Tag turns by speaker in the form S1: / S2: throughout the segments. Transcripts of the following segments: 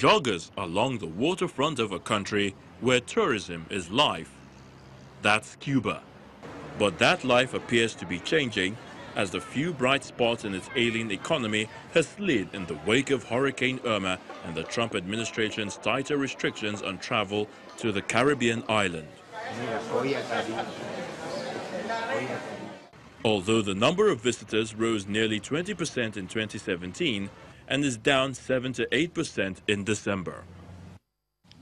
S1: joggers along the waterfront of a country where tourism is life. That's Cuba. But that life appears to be changing as the few bright spots in its ailing economy has slid in the wake of Hurricane Irma and the Trump administration's tighter restrictions on travel to the Caribbean island. Although the number of visitors rose nearly 20% in 2017 and is down 7 to 8% in December.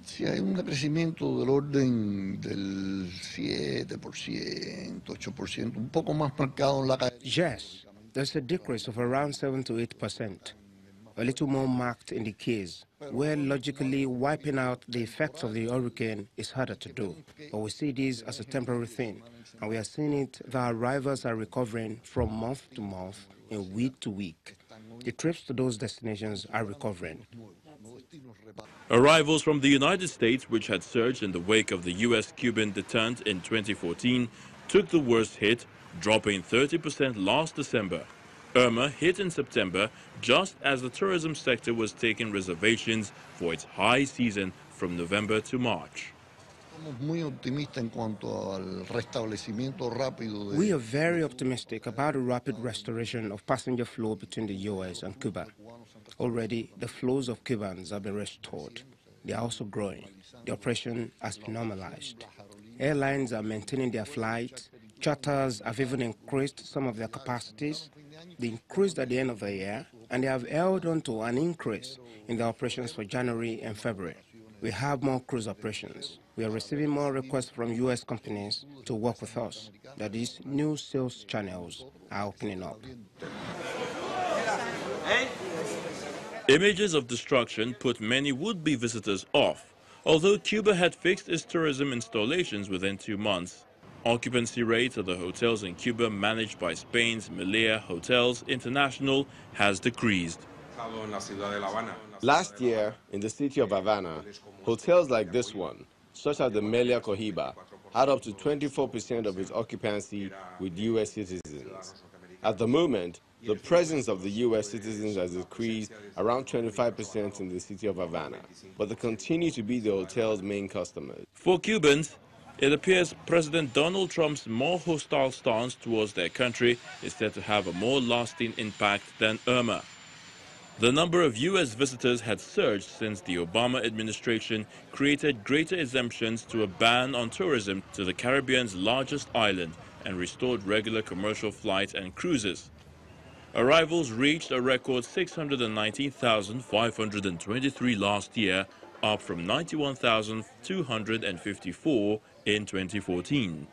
S2: Sí, hay un decrecimiento del orden del 7%, 8%, un poco más marcado en la calle.
S3: Yes, there's a decrease of around 7 to 8%, a little more marked in the case, where logically wiping out the effects of the hurricane is harder to do. But we see this as a temporary thing, and we are seeing it that arrivals are recovering from month to month and week to week. The trips to those destinations are recovering.
S1: Arrivals from the United States, which had surged in the wake of the U.S.-Cuban detente in 2014, took the worst hit, dropping 30% last December. Irma hit in September just as the tourism sector was taking reservations for its high season from November to March.
S2: We
S3: are very optimistic about a rapid restoration of passenger flow between the U.S. and Cuba. Already, the flows of Cubans have been restored. They are also growing. The operation has been normalized. Airlines are maintaining their flights. Charters have even increased some of their capacities. They increased at the end of the year, and they have held on to an increase in their operations for January and February. We have more cruise operations. We are receiving more requests from U.S. companies to work with us. That is, new sales channels are opening up.
S1: Images of destruction put many would-be visitors off. Although Cuba had fixed its tourism installations within 2 months, occupancy rates of the hotels in Cuba managed by Spain's Melia Hotels International has decreased.
S4: Last year, in the city of Havana, hotels like this one, such as the Melia Cohiba, had up to 24% of its occupancy with U.S. citizens. At the moment, the presence of the U.S. citizens has decreased around 25% in the city of Havana, but they continue to be the hotel's main customers.
S1: For Cubans, it appears President Donald Trump's more hostile stance towards their country is said to have a more lasting impact than Irma. The number of U.S. visitors had surged since the Obama administration created greater exemptions to a ban on tourism to the Caribbean's largest island and restored regular commercial flights and cruises. Arrivals reached a record 619,523 last year, up from 91,254 in 2014.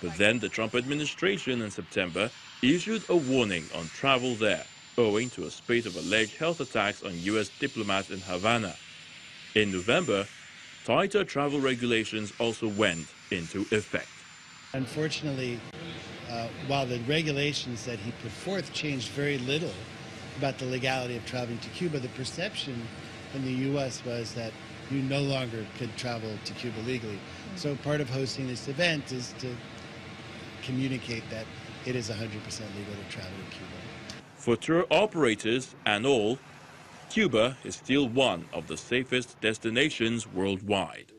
S1: But then the Trump administration in September issued a warning on travel there, owing to a spate of alleged health attacks on U.S. diplomats in Havana. In November, tighter travel regulations also went into effect.
S5: Unfortunately, while the regulations that he put forth changed very little about the legality of traveling to Cuba, the perception in the U.S. was that you no longer could travel to Cuba legally. So part of hosting this event is to communicate that it is 100% legal to travel to Cuba.
S1: For tour operators and all, Cuba is still one of the safest destinations worldwide.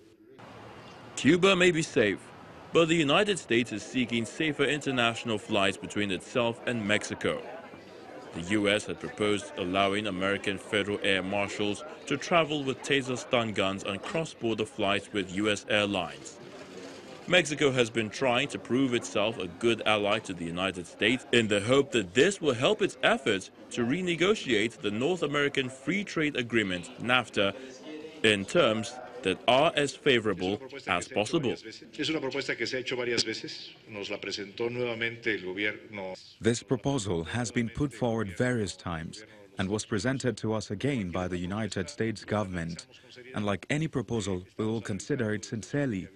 S1: Cuba may be safe, but the United States is seeking safer international flights between itself and Mexico. The U.S. had proposed allowing American federal air marshals to travel with taser stun guns on cross-border flights with U.S. airlines. Mexico has been trying to prove itself a good ally to the United States in the hope that this will help its efforts to renegotiate the North American Free Trade Agreement, NAFTA, in terms that are as favorable as possible.
S6: This proposal has been put forward various times and was presented to us again by the United States government. And like any proposal, we will consider it sincerely.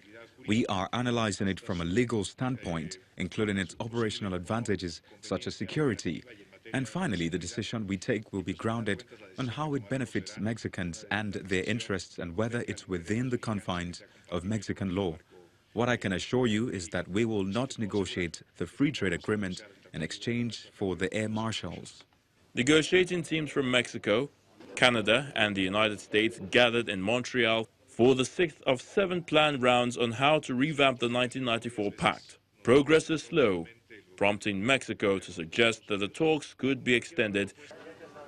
S6: We are analyzing it from a legal standpoint, including its operational advantages such as security. And finally, the decision we take will be grounded on how it benefits Mexicans and their interests and whether it's within the confines of Mexican law. What I can assure you is that we will not negotiate the free trade agreement in exchange for the air marshals.
S1: Negotiating teams from Mexico, Canada and the United States gathered in Montreal for the 6th of 7 planned rounds on how to revamp the 1994 pact. Progress is slow, prompting Mexico to suggest that the talks could be extended.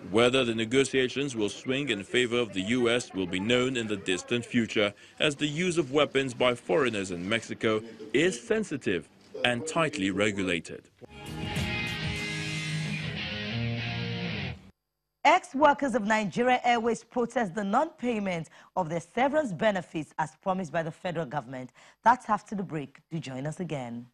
S1: Whether the negotiations will swing in favor of the U.S. will be known in the distant future, as the use of weapons by foreigners in Mexico is sensitive and tightly regulated.
S7: Ex-workers of Nigeria Airways protest the non-payment of their severance benefits as promised by the federal government. That's after the break. Do join us again.